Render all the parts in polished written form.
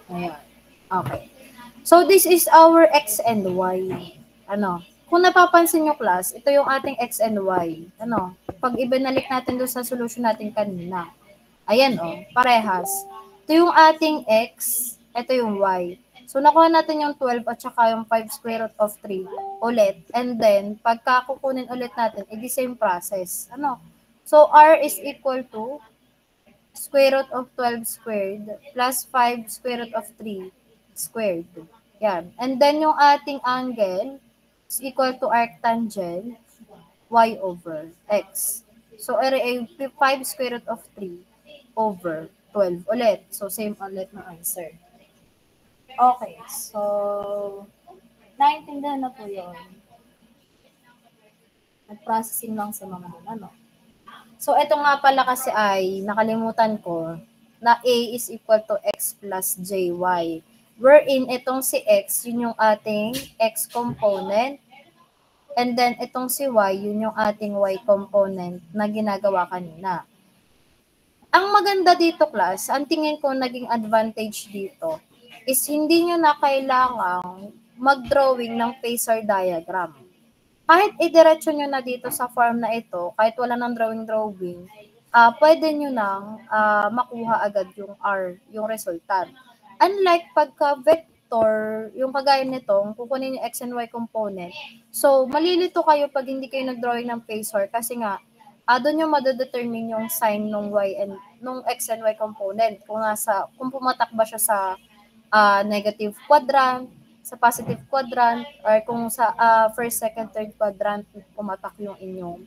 Ayan. Okay. So, this is our x and y. Ano? Kung napapansin nyo, class, ito yung ating x and y. Ano? Pag ibinalik natin doon sa solution natin kanina. Ayan, oh. Parehas. Ito yung ating x, ito yung y. So, nakuha natin yung 12 at saka yung 5 square root of 3 ulit. And then, pagka kukunin ulit natin, the same process. Ano? So, r is equal to square root of 12 squared plus 5 square root of 3 squared. Yan. And then yung ating angle is equal to arctangent y over x. So, area 5 square root of 3 over 12 ulit. So, same ulit na answer. Okay. So, naintindihan na po yun. Nag-processing lang sa mga ano. So, ito nga pala kasi ay, nakalimutan ko, na A is equal to X plus JY. Wherein, itong si X, yun yung ating X component. And then, itong si Y, yun yung ating Y component na ginagawa kanina. Ang maganda dito, class, ang tingin ko naging advantage dito, is hindi nyo na kailangang mag-drawing ng phasor diagram. Kahit idiretso nyo na dito sa form na ito, kahit wala ng drawing, pwede nyo nang makuha agad yung R, yung resultant. Unlike pagka vector, yung kagaya nitong, kukunin yung x and y component. So, malilito kayo pag hindi kayo nag-drawing ng phasor kasi nga, doon yung madedetermine yung sign ng y and nung x and y component. Kung pumatak ba siya sa negative quadrant, sa positive quadrant, or kung sa first, second, third quadrant pumatak yung inyong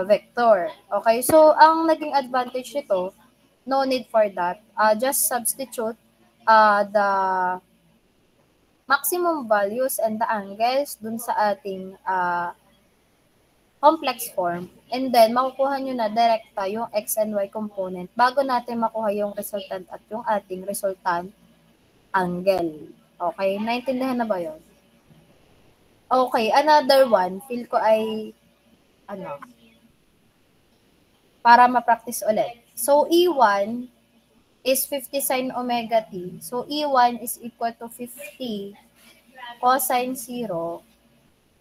vector. Okay, so ang naging advantage nito, no need for that. Just substitute the maximum values and the angles dun sa ating complex form. And then, makukuha nyo na direkta yung x and y component bago natin makuha yung resultant at yung ating resultant angle. Okay? Naintindihan na ba yun? Okay, another one, feel ko ay, para ma-practice ulit. So, E1 is 50 sine omega t. So, E1 is equal to 50 cosine 0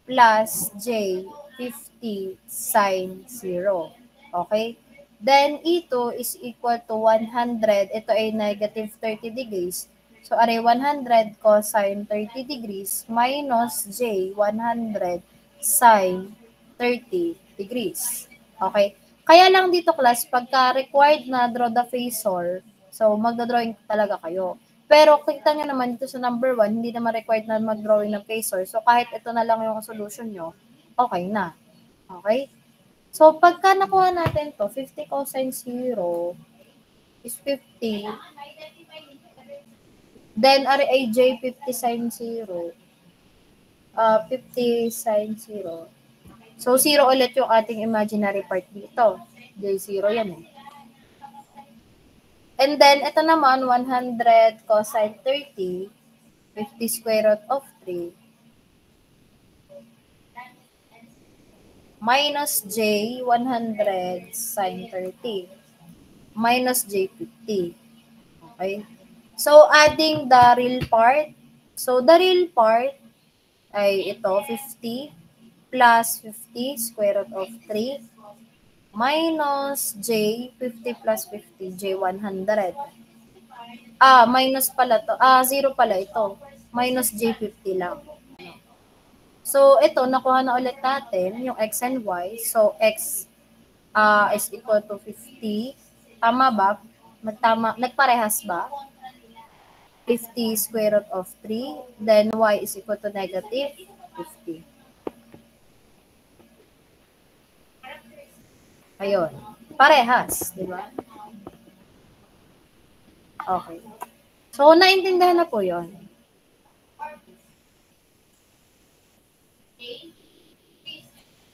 plus J 50 sine 0. Okay? Then, E2 is equal to 100. Ito ay negative 30 degrees. So, aray 100 cosine 30 degrees minus J 100 sine 30 degrees. Okay? Kaya lang dito, class, pagka required na draw the phasor, so magdodrawing talaga kayo. Pero kita nyo naman dito sa number 1, hindi naman required na mag-drawing ng phasor. So, kahit ito na lang yung solution nyo, okay na. Okay? So, pagka nakuha natin to, 50 cosine 0 is 50. Then, RAJ 50 sine 0. 50 sine 0. So, 0 ulit yung ating imaginary part dito. J0 yan eh. And then, ito naman, 100 cosine 30, 50 square root of 3, minus J, 100 sine 30, minus J, 50. Okay? So, adding the real part. So, the real part ay ito, 50 plus 50 square root of 3 minus J, 50 plus 50, J, 100. Minus pala to. 0 pala ito. Minus J50 lang. So, ito, nakuha na ulit natin yung x and y. So, x is equal to 50. Tama ba? Nagparehas ba? 50 square root of 3. Then, y is equal to negative 50. Ayun. Parehas, di ba? Okay. So, naintindihan na po yun.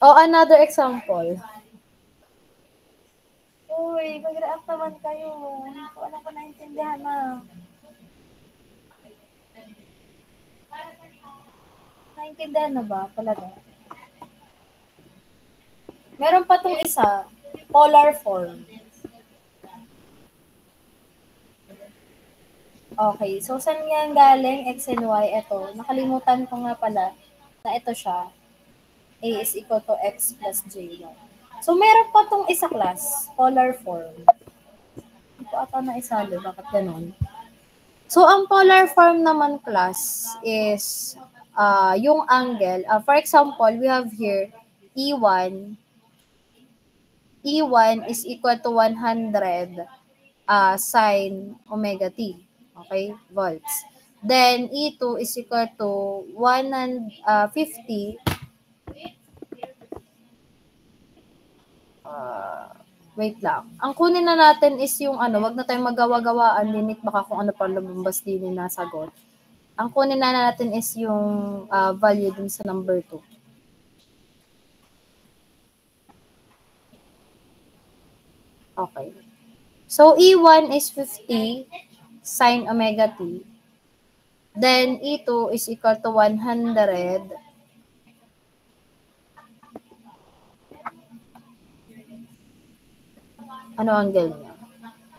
Another example. Uy, mag-react naman kayo. Wala ko naintindihan na. Naintindihan na ba? Talaga? Meron pa tong isa, polar form. Okay, so saan nga galing X and Y? Ito, nakalimutan ko nga pala na ito siya. A is equal to X plus J. So, meron pa tong isa class, polar form. Hindi ko ata na isali, bakit ganun? So, ang polar form naman class is yung angle. For example, we have here E1. E1 is equal to 100 sine omega t. Okay? Volts. Then, E2 is equal to 150 wait lang. Ang kunin na natin is yung wag na tayong magawa-gawaan, limit baka kung ano pa lumabas din yung nasagot. Ang kunin na natin is yung value dun sa number 2. Okay. So, E1 is 50 sine omega t. Then, E2 is equal to 100 ano angle niya?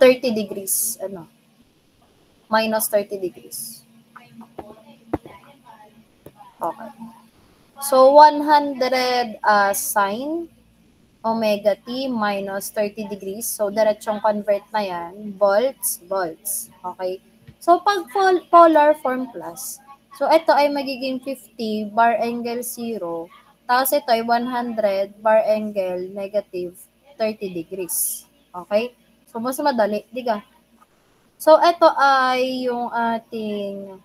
30 degrees. Minus 30 degrees. Okay. So, 100 sine omega t minus 30 degrees. So, diretsong convert na yan. Volts. Okay? So, pag polar form plus, so ito ay magiging 50 bar angle 0. Tapos ito ay 100 bar angle negative 30 degrees. Okay? So, mas madali. Diga. So, ito ay yung ating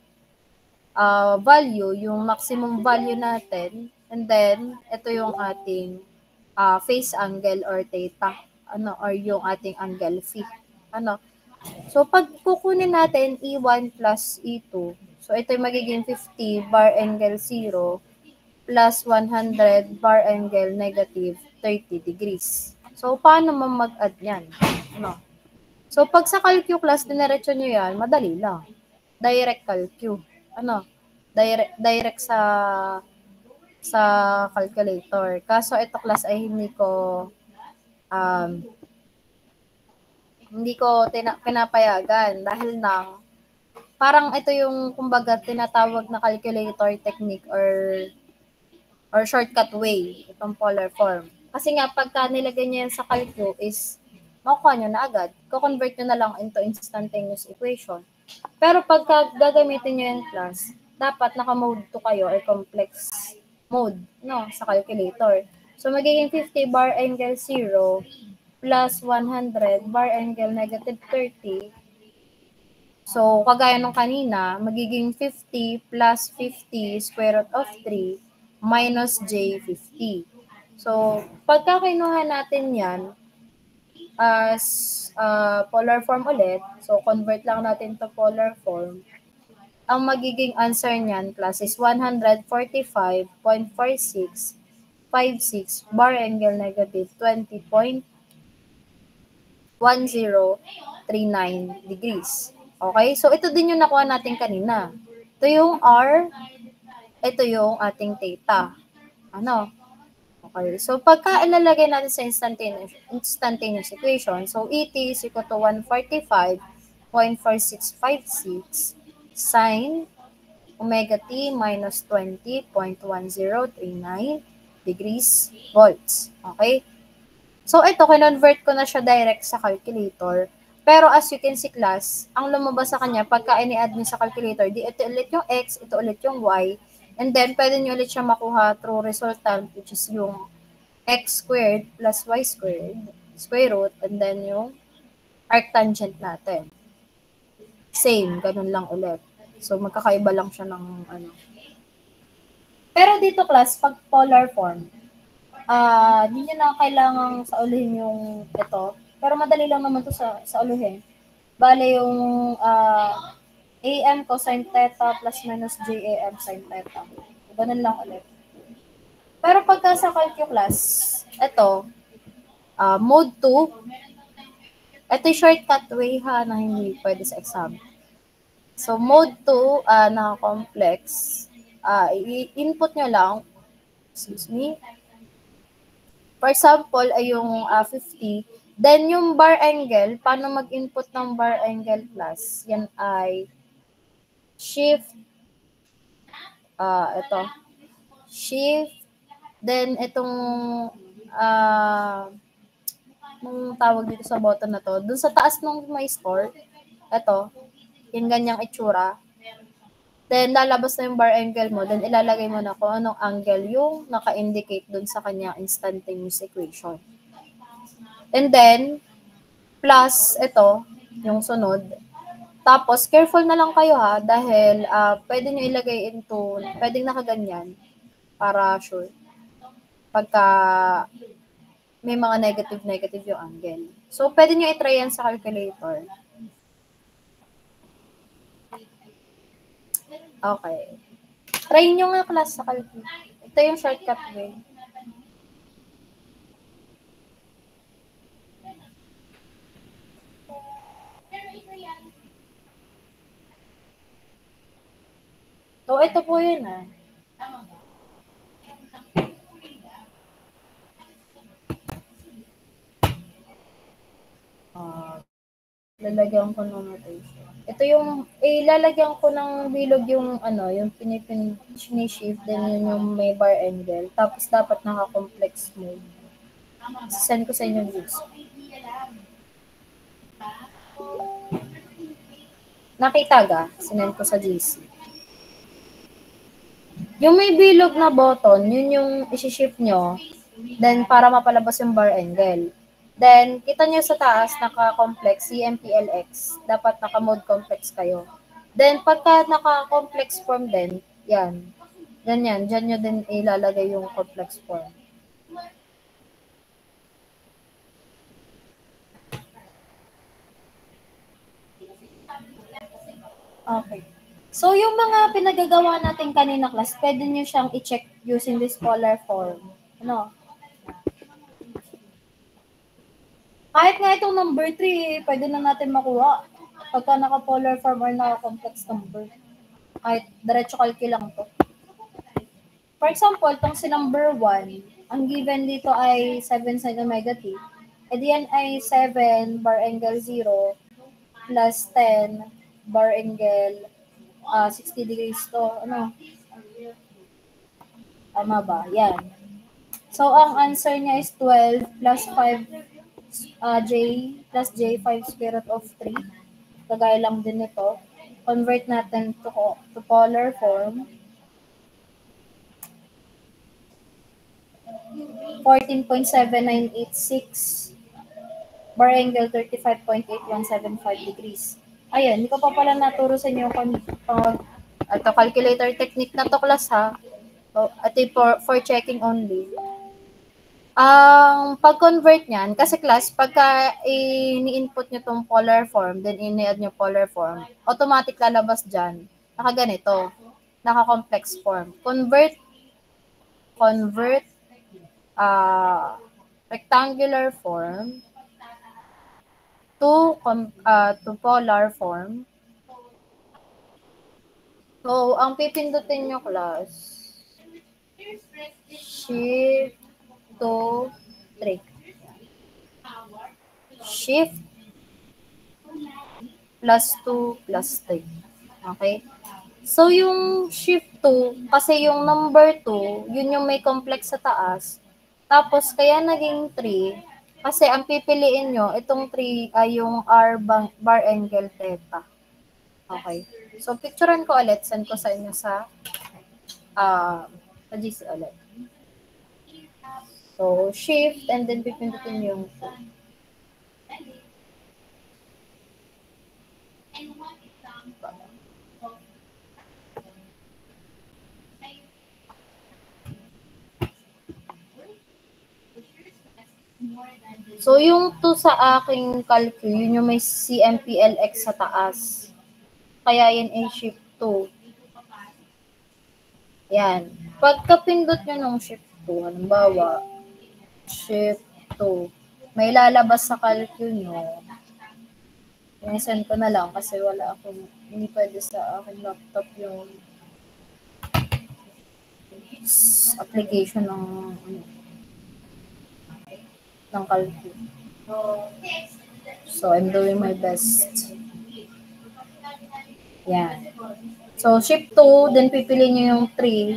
value, yung maximum value natin. And then, ito yung ating phase angle or theta, or yung ating angle phi. So, pag kukunin natin E1 plus E2, so ito yung magiging 50 bar angle 0 plus 100 bar angle negative 30 degrees. So, paano mo mag-add yan? So, pag sa calculus, diniretso nyo yan, madali lang. Direct calcu. Direct sa calculator. Kaso ito class ay um, hindi ko pinapayagan dahil parang ito yung kumbaga tinatawag na calculator technique or shortcut way itong polar form. Kasi nga pagka nilagay niyo yan sa calcu is makukuha nyo na agad. Ko-convert nyo na lang into instantaneous equation. Pero pagka gagamitin nyo yung class, dapat naka-mode 2 kayo or complex mode sa calculator. So, magiging 50 bar angle 0 plus 100 bar angle negative 30. So, kagaya nung kanina, magiging 50 plus 50 square root of 3 minus j 50. So, pagka kinuha natin yan as polar form ulit, so convert lang natin to polar form, ang magiging answer niyan class is 145.4656 bar angle negative 20.1039 degrees. Okay? So, ito din yung nakuha natin kanina. Ito yung R, ito yung ating theta. Okay. So, pagka ilalagay natin sa instantaneous equation, so ET is equal to 145.4656 sine omega t minus 20.1039 degrees volts. Okay? So, ito, kinonvert ko na siya direct sa calculator. Pero as you can see class, ang lumabas sa kanya, pagka ini-add nyo sa calculator, di ito ulit yung x, ito ulit yung y, and then pwede nyo ulit siya makuha through resultant, which is yung x squared plus y squared, square root, and then yung arctangent natin. Same, ganun lang ulit. So, magkakaiba lang siya ng Pero dito class, pag polar form, hindi nyo na kailangang saulihin yung ito. Pero madali lang naman to sa uluhin. Bale yung AM cosine theta plus minus JAM sin theta. Ganun lang ulit. Pero pagka sa calculus, ito, mode 2, ito yung shortcut way na hindi pwede sa exam. So, mode 2 na complex, i-input nyo lang, for example, ay yung 50. Then, yung bar angle, paano mag-input ng bar angle plus? Yan ay shift, ito, shift, then itong, nung tawag dito sa button na to, dun sa taas nung may store, ito, yung ganyang itsura. Then, lalabas na yung bar angle mo. Then, ilalagay mo na kung anong angle yung naka-indicate dun sa kanyang instantaneous equation. And then, plus, ito, yung sunod. Tapos, careful na lang kayo ha, dahil pwede nyo ilagay into, pwedeng nakaganyan, para sure. Pagka may mga negative yung angle. So, pwede nyo i-try yan sa calculator. Okay. Try nyo nga class sa calculator. Ito yung shortcut way. So, ito po yun ah. Lalagyan ko ng notation. Ito yung, lalagyan ko ng bilog yung, yung shift, then yun yung may bar angle. Tapos, dapat naka-complex mode. Send ko sa inyo views. Nakita ga? Sinend ko sa GC. Yung may bilog na button, yun yung isi-shift nyo. Then, para mapalabas yung bar angle. Then, kita nyo sa taas, naka-complex, CMPLX. Dapat naka-mode complex kayo. Then, pagka naka-complex form din, yan. Ganyan, dyan nyo din ilalagay yung complex form. Okay. So, yung mga pinagagawa natin kanina class, pwede nyo siyang i-check using this polar form. Ano? Kahit nga itong number 3, pwede na natin makuha. Pagka naka-polar form or naka-complex number. Kahit diretso calculate lang to. For example, itong si number 1, ang given dito ay 7 sin omega t. E di yan ay 7 bar angle 0 plus 10 bar angle 60 degrees to. Ano? Tama ba? Yan. So, ang answer niya is 12 plus 5 j plus j 5 square root of 3. Kagaya lang din ito. Convert natin to polar form. 14.7986 bar angle 35.8175 degrees. Ayan, hindi ko pa pala naturo sa inyo ito calculator technique na to class ha. Ito for checking only. Ang pag-convert niyan, kasi class, pagka ini-input nyo tong polar form, then ini-add nyo polar form, automatic lalabas dyan. Nakaganito. Naka-complex form. Convert rectangular form to polar form. So, ang pipindutin nyo class, shift to 3. Shift plus 2 plus 3. Okay? So, yung shift 2, kasi yung number 2, yun yung may complex sa taas. Tapos, kaya naging 3, kasi ang pipiliin nyo, itong 3 ay yung bar angle theta. Okay. So, picturean ko ulit. Send ko sa inyo sa GC ulit. So, shift and then pipindutin yung 2. So, yung 2 sa aking calcu, yun yung may CMPLX sa taas. Kaya yan ay shift 2. Yan. Pagka pindot nyo ng shift 2, halimbawa, shift 2, may lalabas sa calcu nyo. Send ko na lang kasi wala akong, hindi pwede sa aking laptop yung application ng calcu. So, I'm doing my best. Yan. So, shift 2, then pipili nyo yung 3,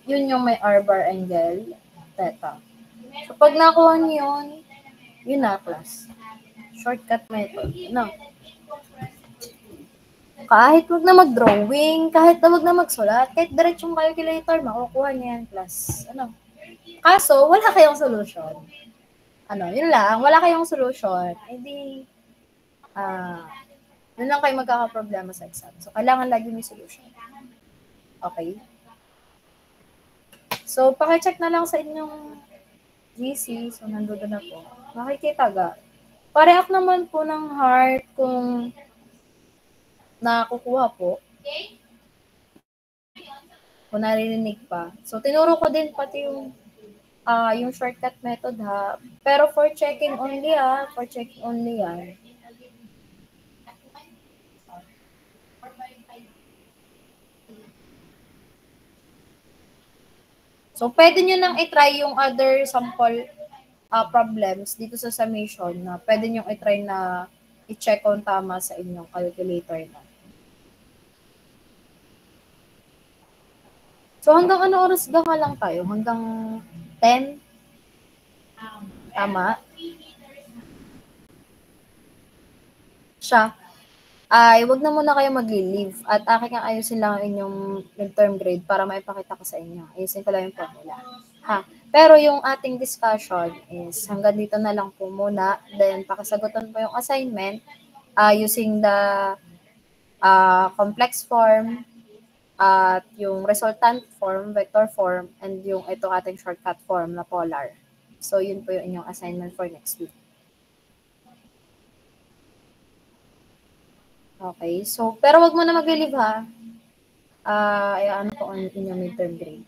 yun yung may R bar angle, theta. So, pag nakuha nyo yun na, class. Shortcut method. No. Kahit wag na mag-drawing, kahit na wag na magsulat, kahit diretsong calculator, makukuha niya yan, class. Ano? Kaso, wala kayong solution. Ano, yun lang, wala kayong solution. Hindi, yun lang kayo magkakaproblema sa exam. So, kailangan lagi may solution. Okay? So, pakicheck na lang sa inyong GC. So, nandoon na po. Makikita ga. Pareak naman po ng heart kung nakukuha po. Kung naririnig pa. So, tinuro ko din pati yung shortcut method ha. Pero for checking only for checking only yan. So, pwede nyo nang i-try yung other sample problems dito sa summation na pwede nyo i-try na i-check kung tama sa inyong calculator na. So, hanggang ano oras ba nga lang tayo? Hanggang 10? Tama? Siya. Ay, wag na muna kayo mag-leave at aking ayusin lang ang inyong midterm grade para maipakita ko sa inyo. Ayusin ko lang yung formula. Ha? Pero yung ating discussion is hanggang dito na lang po muna. Then, pakisagutan po yung assignment using the complex form at yung resultant form, vector form, and yung ito ating shortcut form na polar. So, yun po yung inyong assignment for next week. Okay. So, pero wag mo na mag-leave ha. Ano po ang inyong midterm grade.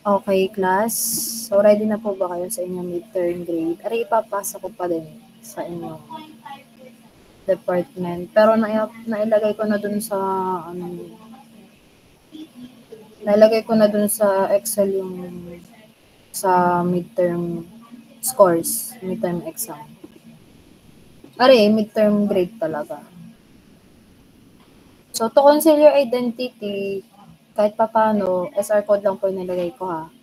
Okay, class. So, ready na po ba kayo sa inyong midterm grade? Aray, ipapasa ko pa din sa inyong department. Pero nailagay ko na dun sa, nailagay ko na dun sa Excel yung sa midterm scores, midterm exam. Aray, midterm grade talaga. So, to conceal your identity, kahit pa paano, SR code lang po yung nilagay ko ha.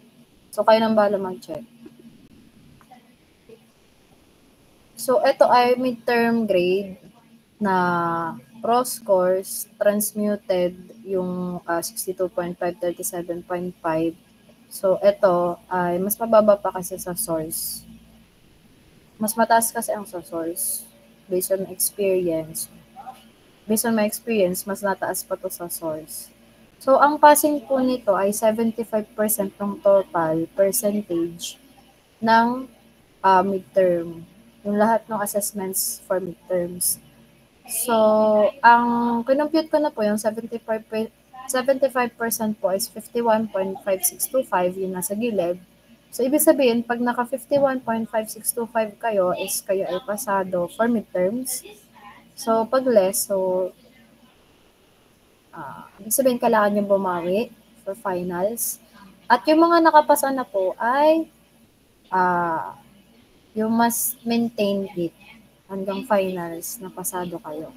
So, kayo nang bahala mag-check. So, ito ay midterm grade na pro scores, transmuted yung 62.5, 37.5. So, ito ay mas mababa pa kasi sa source. Mas mataas kasi ang sa source based on experience. Based on my experience, mas nataas pa to sa source. So, ang passing po nito ay 75% ng total percentage ng midterm. Yung lahat ng assessments for midterms. So, ang kinompute ko na po yung 75% po is 51.5625 yung nasa gilid. So, ibig sabihin, pag naka 51.5625 kayo is kayo ay pasado for midterms. So, pag less, so, ibig sabihin, kailangan nyo bumawi for finals. At yung mga nakapasa na po ay you must maintain it hanggang finals na pasado kayo.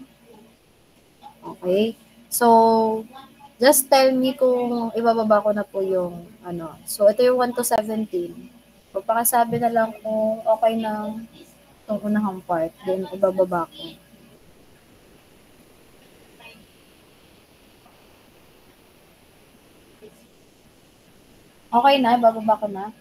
Okay? So, just tell me kung ibababa ko na po yung ano. So, ito yung 1 to 17. Pagpakasabi na lang kung okay na itong unahang part. Then, ibababa ko. Okay na? Ibababa ko na?